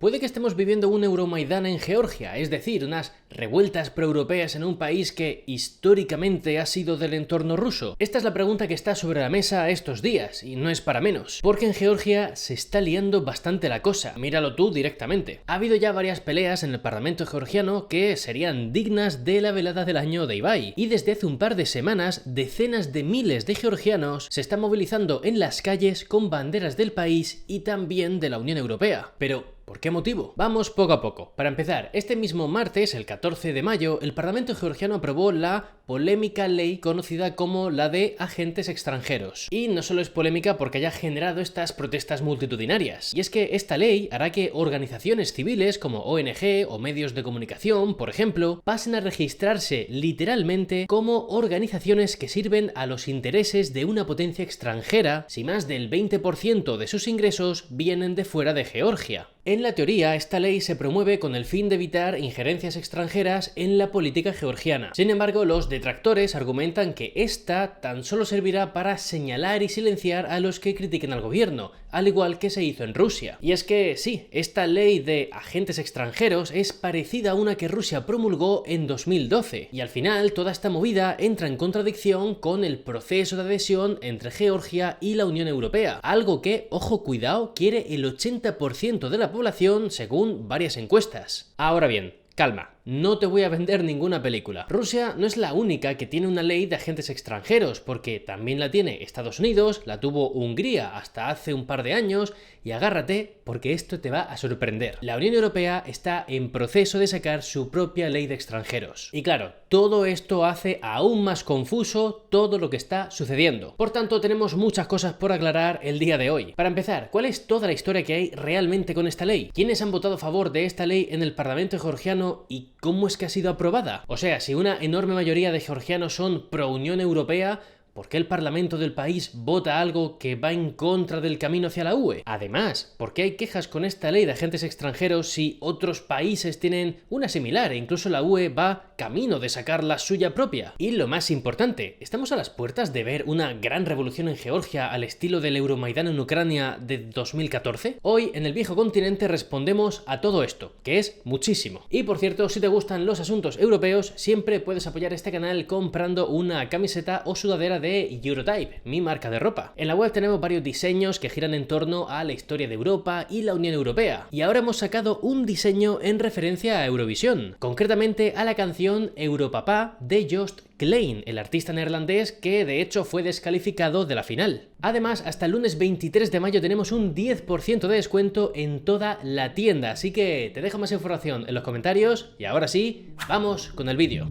Puede que estemos viviendo un Euromaidán en Georgia, es decir, unas revueltas proeuropeas en un país que históricamente ha sido del entorno ruso. Esta es la pregunta que está sobre la mesa estos días, y no es para menos, porque en Georgia se está liando bastante la cosa, míralo tú directamente. Ha habido ya varias peleas en el parlamento georgiano que serían dignas de la velada del año de Ibai, y desde hace un par de semanas decenas de miles de georgianos se están movilizando en las calles con banderas del país y también de la Unión Europea. Pero ¿por qué motivo? Vamos poco a poco. Para empezar, este mismo martes, el 14 de mayo, el Parlamento georgiano aprobó la polémica ley conocida como la de agentes extranjeros. Y no solo es polémica porque haya generado estas protestas multitudinarias, y es que esta ley hará que organizaciones civiles como ONG o medios de comunicación, por ejemplo, pasen a registrarse literalmente como organizaciones que sirven a los intereses de una potencia extranjera si más del 20% de sus ingresos vienen de fuera de Georgia. En la teoría, esta ley se promueve con el fin de evitar injerencias extranjeras en la política georgiana. Sin embargo, los detractores argumentan que esta tan solo servirá para señalar y silenciar a los que critiquen al gobierno, al igual que se hizo en Rusia. Y es que sí, esta ley de agentes extranjeros es parecida a una que Rusia promulgó en 2012, y al final toda esta movida entra en contradicción con el proceso de adhesión entre Georgia y la Unión Europea, algo que, ojo cuidado, quiere el 80% de la población según varias encuestas. Ahora bien, calma, no te voy a vender ninguna película. Rusia no es la única que tiene una ley de agentes extranjeros, porque también la tiene Estados Unidos, la tuvo Hungría hasta hace un par de años, y agárrate porque esto te va a sorprender. La Unión Europea está en proceso de sacar su propia ley de extranjeros. Y claro, todo esto hace aún más confuso todo lo que está sucediendo. Por tanto, tenemos muchas cosas por aclarar el día de hoy. Para empezar, ¿cuál es toda la historia que hay realmente con esta ley? ¿Quiénes han votado a favor de esta ley en el Parlamento georgiano y cómo es que ha sido aprobada? O sea, si una enorme mayoría de georgianos son pro Unión Europea, ¿por qué el Parlamento del país vota algo que va en contra del camino hacia la UE? Además, ¿por qué hay quejas con esta ley de agentes extranjeros si otros países tienen una similar e incluso la UE va camino de sacar la suya propia? Y lo más importante, ¿estamos a las puertas de ver una gran revolución en Georgia al estilo del Euromaidán en Ucrania de 2014? Hoy, en el viejo continente, respondemos a todo esto, que es muchísimo. Y por cierto, si te gustan los asuntos europeos, siempre puedes apoyar este canal comprando una camiseta o sudadera de Eurotype, mi marca de ropa. En la web tenemos varios diseños que giran en torno a la historia de Europa y la Unión Europea. Y ahora hemos sacado un diseño en referencia a Eurovisión, concretamente a la canción Europapá de Joost Klein, el artista neerlandés que de hecho fue descalificado de la final. Además, hasta el lunes 23 de mayo tenemos un 10% de descuento en toda la tienda, así que te dejo más información en los comentarios y ahora sí, vamos con el vídeo.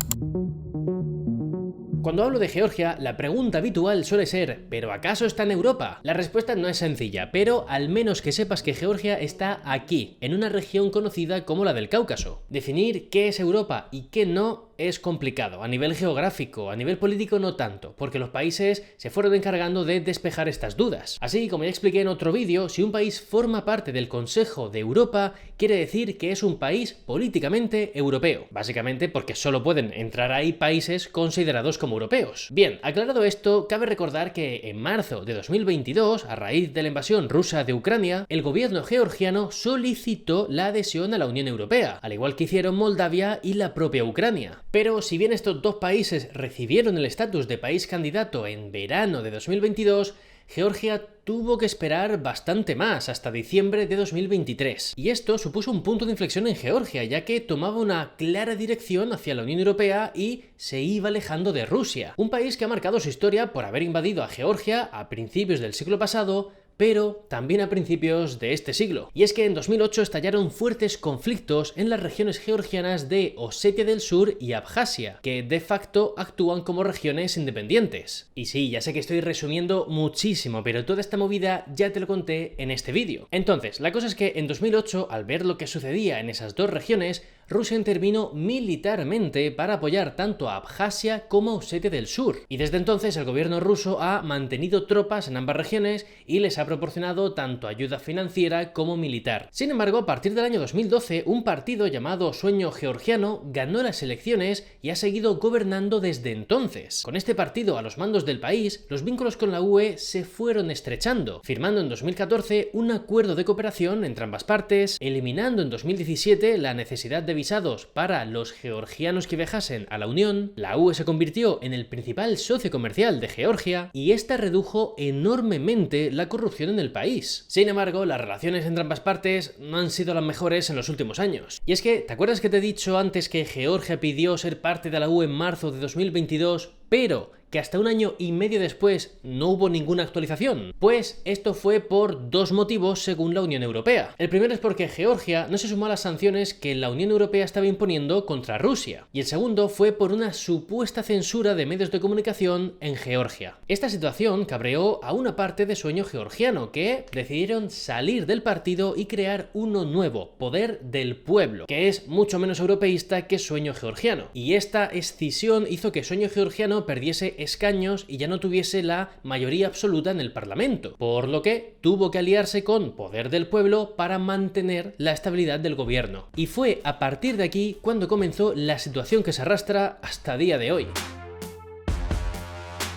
Cuando hablo de Georgia, la pregunta habitual suele ser ¿pero acaso está en Europa? La respuesta no es sencilla, pero al menos que sepas que Georgia está aquí, en una región conocida como la del Cáucaso. Definir qué es Europa y qué no es complicado, a nivel geográfico, a nivel político no tanto, porque los países se fueron encargando de despejar estas dudas. Así, como ya expliqué en otro vídeo, si un país forma parte del Consejo de Europa, quiere decir que es un país políticamente europeo, básicamente porque solo pueden entrar ahí países considerados como europeos. Bien, aclarado esto, cabe recordar que en marzo de 2022, a raíz de la invasión rusa de Ucrania, el gobierno georgiano solicitó la adhesión a la Unión Europea, al igual que hicieron Moldavia y la propia Ucrania. Pero si bien estos dos países recibieron el estatus de país candidato en verano de 2022, Georgia tuvo que esperar bastante más, hasta diciembre de 2023. Y esto supuso un punto de inflexión en Georgia, ya que tomaba una clara dirección hacia la Unión Europea y se iba alejando de Rusia. Un país que ha marcado su historia por haber invadido a Georgia a principios del siglo pasado, pero también a principios de este siglo. Y es que en 2008 estallaron fuertes conflictos en las regiones georgianas de Osetia del Sur y Abjasia, que de facto actúan como regiones independientes. Y sí, ya sé que estoy resumiendo muchísimo, pero toda esta movida ya te lo conté en este vídeo. Entonces, la cosa es que en 2008, al ver lo que sucedía en esas dos regiones, Rusia intervino militarmente para apoyar tanto a Abjasia como a Osetia del Sur. Y desde entonces el gobierno ruso ha mantenido tropas en ambas regiones y les ha proporcionado tanto ayuda financiera como militar. Sin embargo, a partir del año 2012, un partido llamado Sueño Georgiano ganó las elecciones y ha seguido gobernando desde entonces. Con este partido a los mandos del país, los vínculos con la UE se fueron estrechando, firmando en 2014 un acuerdo de cooperación entre ambas partes, eliminando en 2017 la necesidad de visados para los georgianos que viajasen a la Unión. La UE se convirtió en el principal socio comercial de Georgia y esta redujo enormemente la corrupción en el país. Sin embargo, las relaciones entre ambas partes no han sido las mejores en los últimos años. Y es que, ¿te acuerdas que te he dicho antes que Georgia pidió ser parte de la UE en marzo de 2022, pero que hasta un año y medio después no hubo ninguna actualización? Pues esto fue por dos motivos según la Unión Europea. El primero es porque Georgia no se sumó a las sanciones que la Unión Europea estaba imponiendo contra Rusia. Y el segundo fue por una supuesta censura de medios de comunicación en Georgia. Esta situación cabreó a una parte de Sueño Georgiano, que decidieron salir del partido y crear uno nuevo, Poder del Pueblo, que es mucho menos europeísta que Sueño Georgiano. Y esta escisión hizo que Sueño Georgiano perdiese escaños y ya no tuviese la mayoría absoluta en el Parlamento, por lo que tuvo que aliarse con Poder del Pueblo para mantener la estabilidad del gobierno. Y fue a partir de aquí cuando comenzó la situación que se arrastra hasta día de hoy.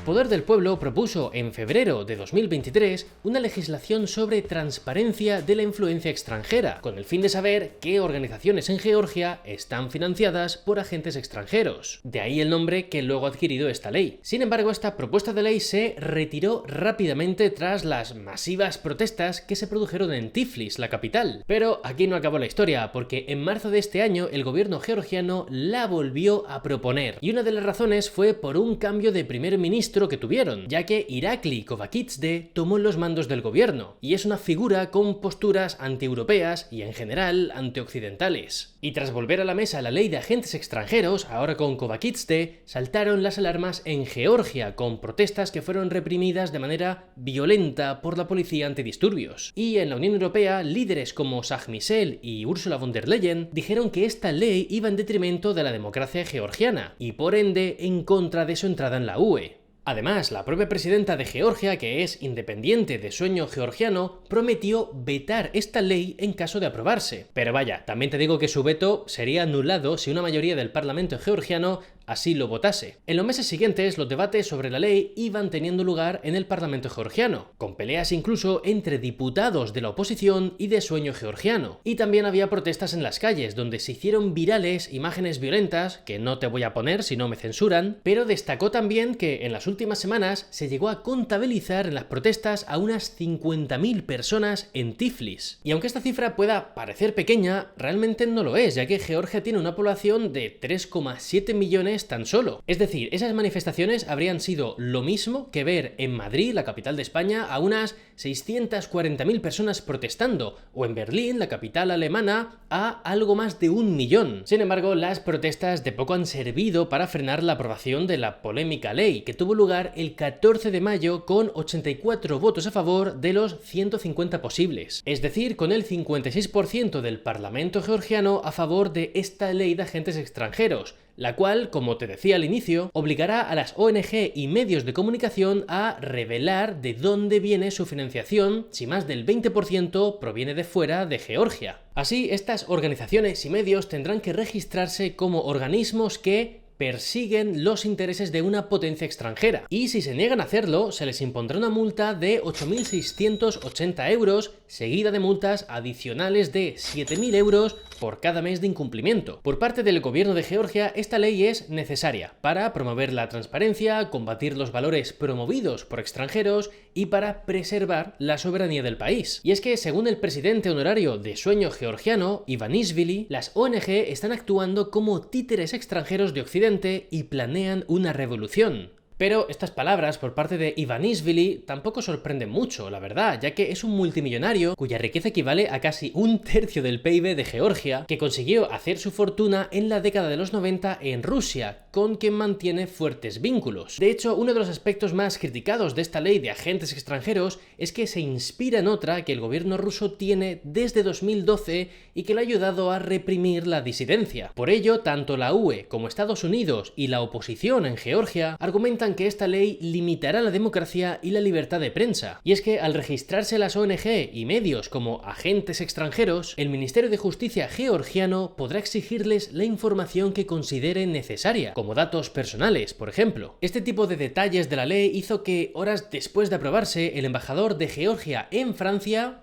Poder del Pueblo propuso en febrero de 2023 una legislación sobre transparencia de la influencia extranjera, con el fin de saber qué organizaciones en Georgia están financiadas por agentes extranjeros. De ahí el nombre que luego ha adquirido esta ley. Sin embargo, esta propuesta de ley se retiró rápidamente tras las masivas protestas que se produjeron en Tiflis, la capital. Pero aquí no acabó la historia, porque en marzo de este año el gobierno georgiano la volvió a proponer. Y una de las razones fue por un cambio de primer ministro que tuvieron, ya que Irakli Kovakizde tomó los mandos del gobierno, y es una figura con posturas antieuropeas y en general antioccidentales. Y tras volver a la mesa la ley de agentes extranjeros, ahora con Kovakizde, saltaron las alarmas en Georgia, con protestas que fueron reprimidas de manera violenta por la policía antidisturbios. Y en la Unión Europea, líderes como Saj Michel y Ursula von der Leyen dijeron que esta ley iba en detrimento de la democracia georgiana, y por ende en contra de su entrada en la UE. Además, la propia presidenta de Georgia, que es independiente de Sueño Georgiano, prometió vetar esta ley en caso de aprobarse. Pero vaya, también te digo que su veto sería anulado si una mayoría del Parlamento georgiano así lo votase. En los meses siguientes, los debates sobre la ley iban teniendo lugar en el Parlamento georgiano, con peleas incluso entre diputados de la oposición y de Sueño Georgiano. Y también había protestas en las calles, donde se hicieron virales imágenes violentas, que no te voy a poner si no me censuran, pero destacó también que en las últimas semanas se llegó a contabilizar en las protestas a unas 50.000 personas en Tiflis. Y aunque esta cifra pueda parecer pequeña, realmente no lo es, ya que Georgia tiene una población de 3,7 millones tan solo. Es decir, esas manifestaciones habrían sido lo mismo que ver en Madrid, la capital de España, a unas 640.000 personas protestando, o en Berlín, la capital alemana, a algo más de 1 millón. Sin embargo, las protestas de poco han servido para frenar la aprobación de la polémica ley, que tuvo lugar el 14 de mayo con 84 votos a favor de los 150 posibles. Es decir, con el 56% del Parlamento georgiano a favor de esta ley de agentes extranjeros, la cual, como te decía al inicio, obligará a las ONG y medios de comunicación a revelar de dónde viene su financiación si más del 20% proviene de fuera de Georgia. Así, estas organizaciones y medios tendrán que registrarse como organismos que persiguen los intereses de una potencia extranjera, y si se niegan a hacerlo, se les impondrá una multa de 8.680 euros, seguida de multas adicionales de 7.000 euros por cada mes de incumplimiento. Por parte del gobierno de Georgia, esta ley es necesaria para promover la transparencia, combatir los valores promovidos por extranjeros y para preservar la soberanía del país. Y es que, según el presidente honorario de Sueño Georgiano, Ivanishvili, las ONG están actuando como títeres extranjeros de Occidente y planean una revolución. Pero estas palabras por parte de Ivanishvili tampoco sorprenden mucho, la verdad, ya que es un multimillonario cuya riqueza equivale a casi 1/3 del PIB de Georgia, que consiguió hacer su fortuna en la década de los 90 en Rusia, con quien mantiene fuertes vínculos. De hecho, uno de los aspectos más criticados de esta ley de agentes extranjeros es que se inspira en otra que el gobierno ruso tiene desde 2012 y que le ha ayudado a reprimir la disidencia. Por ello, tanto la UE como Estados Unidos y la oposición en Georgia argumentan que esta ley limitará la democracia y la libertad de prensa. Y es que al registrarse las ONG y medios como agentes extranjeros, el Ministerio de Justicia georgiano podrá exigirles la información que considere necesaria, como datos personales, por ejemplo. Este tipo de detalles de la ley hizo que, horas después de aprobarse, el embajador de Georgia en Francia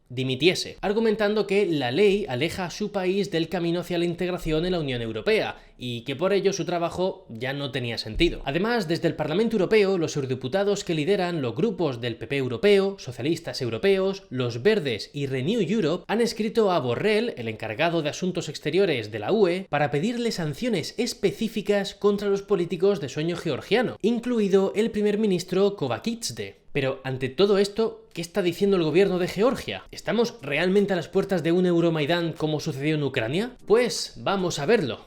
dimitiese, argumentando que la ley aleja a su país del camino hacia la integración en la Unión Europea y que por ello su trabajo ya no tenía sentido. Además, desde el Parlamento Europeo, los eurodiputados que lideran los grupos del PP europeo, socialistas europeos, los Verdes y Renew Europe han escrito a Borrell, el encargado de Asuntos Exteriores de la UE, para pedirle sanciones específicas contra los políticos de sueño georgiano, incluido el primer ministro Kovakidze. Pero ante todo esto, ¿qué está diciendo el gobierno de Georgia? ¿Estamos realmente a las puertas de un Euromaidán como sucedió en Ucrania? Pues vamos a verlo.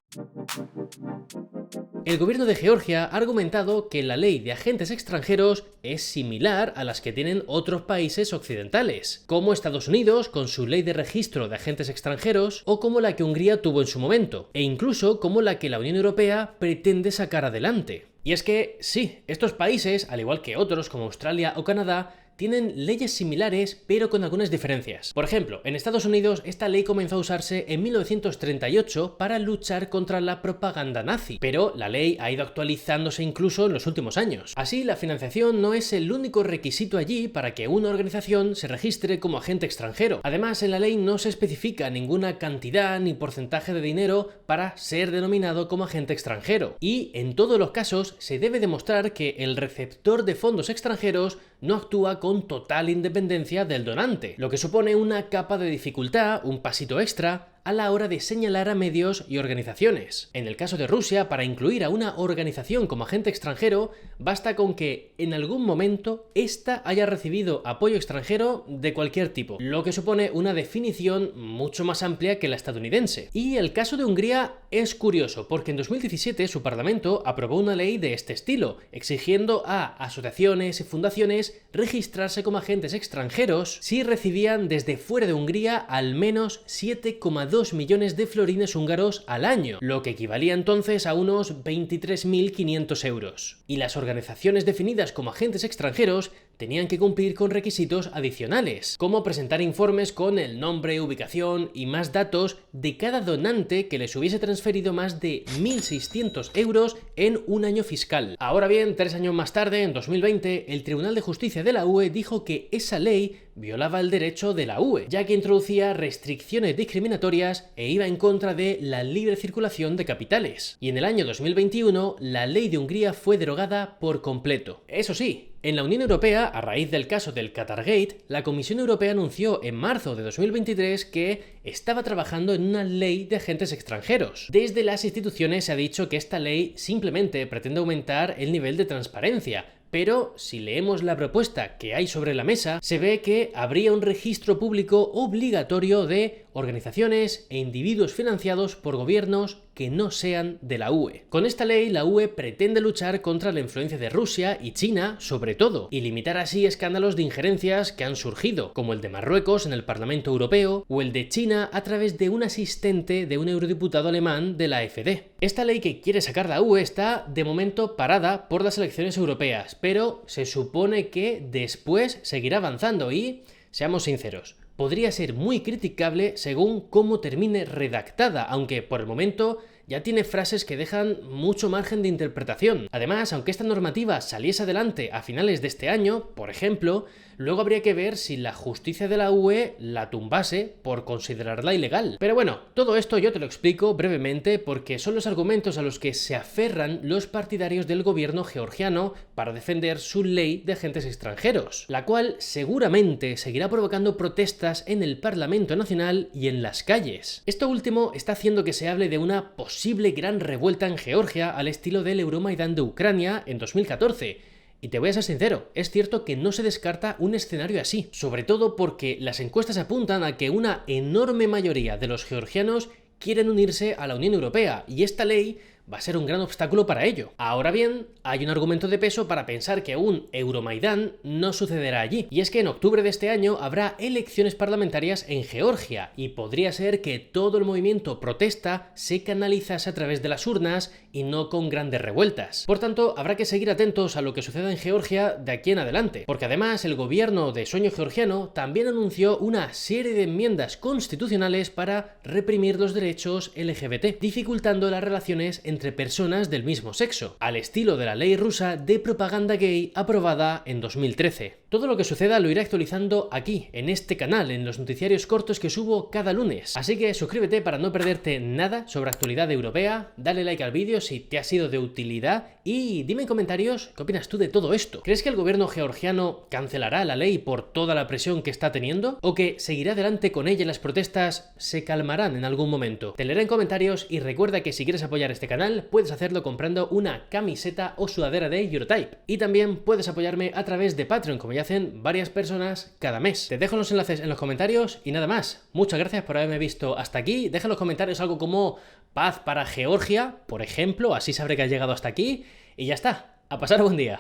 El gobierno de Georgia ha argumentado que la ley de agentes extranjeros es similar a las que tienen otros países occidentales, como Estados Unidos con su ley de registro de agentes extranjeros o como la que Hungría tuvo en su momento, e incluso como la que la Unión Europea pretende sacar adelante. Y es que, sí, estos países, al igual que otros como Australia o Canadá, tienen leyes similares pero con algunas diferencias. Por ejemplo, en Estados Unidos esta ley comenzó a usarse en 1938 para luchar contra la propaganda nazi, pero la ley ha ido actualizándose incluso en los últimos años. Así, la financiación no es el único requisito allí para que una organización se registre como agente extranjero. Además, en la ley no se especifica ninguna cantidad ni porcentaje de dinero para ser denominado como agente extranjero. Y en todos los casos se debe demostrar que el receptor de fondos extranjeros no actúa con total independencia del donante, lo que supone una capa de dificultad, un pasito extra, a la hora de señalar a medios y organizaciones. En el caso de Rusia, para incluir a una organización como agente extranjero, basta con que en algún momento ésta haya recibido apoyo extranjero de cualquier tipo, lo que supone una definición mucho más amplia que la estadounidense. Y el caso de Hungría es curioso, porque en 2017 su parlamento aprobó una ley de este estilo, exigiendo a asociaciones y fundaciones registrarse como agentes extranjeros si recibían desde fuera de Hungría al menos 7,2 millones de florines húngaros al año, lo que equivalía entonces a unos 23.500 euros. Y las organizaciones definidas como agentes extranjeros tenían que cumplir con requisitos adicionales, como presentar informes con el nombre, ubicación y más datos de cada donante que les hubiese transferido más de 1.600 euros en un año fiscal. Ahora bien, 3 años más tarde, en 2020, el Tribunal de Justicia de la UE dijo que esa ley violaba el derecho de la UE, ya que introducía restricciones discriminatorias e iba en contra de la libre circulación de capitales. Y en el año 2021, la ley de Hungría fue derogada por completo. Eso sí, en la Unión Europea, a raíz del caso del Qatargate, la Comisión Europea anunció en marzo de 2023 que estaba trabajando en una ley de agentes extranjeros. Desde las instituciones se ha dicho que esta ley simplemente pretende aumentar el nivel de transparencia, pero si leemos la propuesta que hay sobre la mesa, se ve que habría un registro público obligatorio de organizaciones e individuos financiados por gobiernos que no sean de la UE. Con esta ley, la UE pretende luchar contra la influencia de Rusia y China, sobre todo, y limitar así escándalos de injerencias que han surgido, como el de Marruecos en el Parlamento Europeo o el de China a través de un asistente de un eurodiputado alemán de la AfD. Esta ley que quiere sacar la UE está, de momento, parada por las elecciones europeas, pero se supone que después seguirá avanzando y, seamos sinceros, podría ser muy criticable según cómo termine redactada, aunque por el momento ya tiene frases que dejan mucho margen de interpretación. Además, aunque esta normativa saliese adelante a finales de este año, por ejemplo, luego habría que ver si la justicia de la UE la tumbase por considerarla ilegal. Pero bueno, todo esto yo te lo explico brevemente porque son los argumentos a los que se aferran los partidarios del gobierno georgiano para defender su ley de agentes extranjeros, la cual seguramente seguirá provocando protestas en el Parlamento Nacional y en las calles. Esto último está haciendo que se hable de una posible gran revuelta en Georgia al estilo del Euromaidán de Ucrania en 2014. Y te voy a ser sincero, es cierto que no se descarta un escenario así, sobre todo porque las encuestas apuntan a que una enorme mayoría de los georgianos quieren unirse a la Unión Europea y esta ley va a ser un gran obstáculo para ello. Ahora bien, hay un argumento de peso para pensar que un Euromaidán no sucederá allí, y es que en octubre de este año habrá elecciones parlamentarias en Georgia, y podría ser que todo el movimiento protesta se canalizase a través de las urnas y no con grandes revueltas. Por tanto, habrá que seguir atentos a lo que suceda en Georgia de aquí en adelante, porque además el gobierno de Sueño Georgiano también anunció una serie de enmiendas constitucionales para reprimir los derechos LGBT, dificultando las relaciones entre personas del mismo sexo, al estilo de la ley rusa de propaganda gay aprobada en 2013. Todo lo que suceda lo iré actualizando aquí, en este canal, en los noticiarios cortos que subo cada lunes. Así que suscríbete para no perderte nada sobre actualidad europea, dale like al vídeo si te ha sido de utilidad y dime en comentarios qué opinas tú de todo esto. ¿Crees que el gobierno georgiano cancelará la ley por toda la presión que está teniendo? ¿O que seguirá adelante con ella y las protestas se calmarán en algún momento? Te leeré en comentarios y recuerda que si quieres apoyar este canal puedes hacerlo comprando una camiseta o sudadera de Eurotype. Y también puedes apoyarme a través de Patreon, como ya hacen varias personas cada mes. Te dejo los enlaces en los comentarios y nada más. Muchas gracias por haberme visto hasta aquí. Deja en los comentarios algo como paz para Georgia, por ejemplo, así sabré que has llegado hasta aquí. Y ya está. A pasar buen día.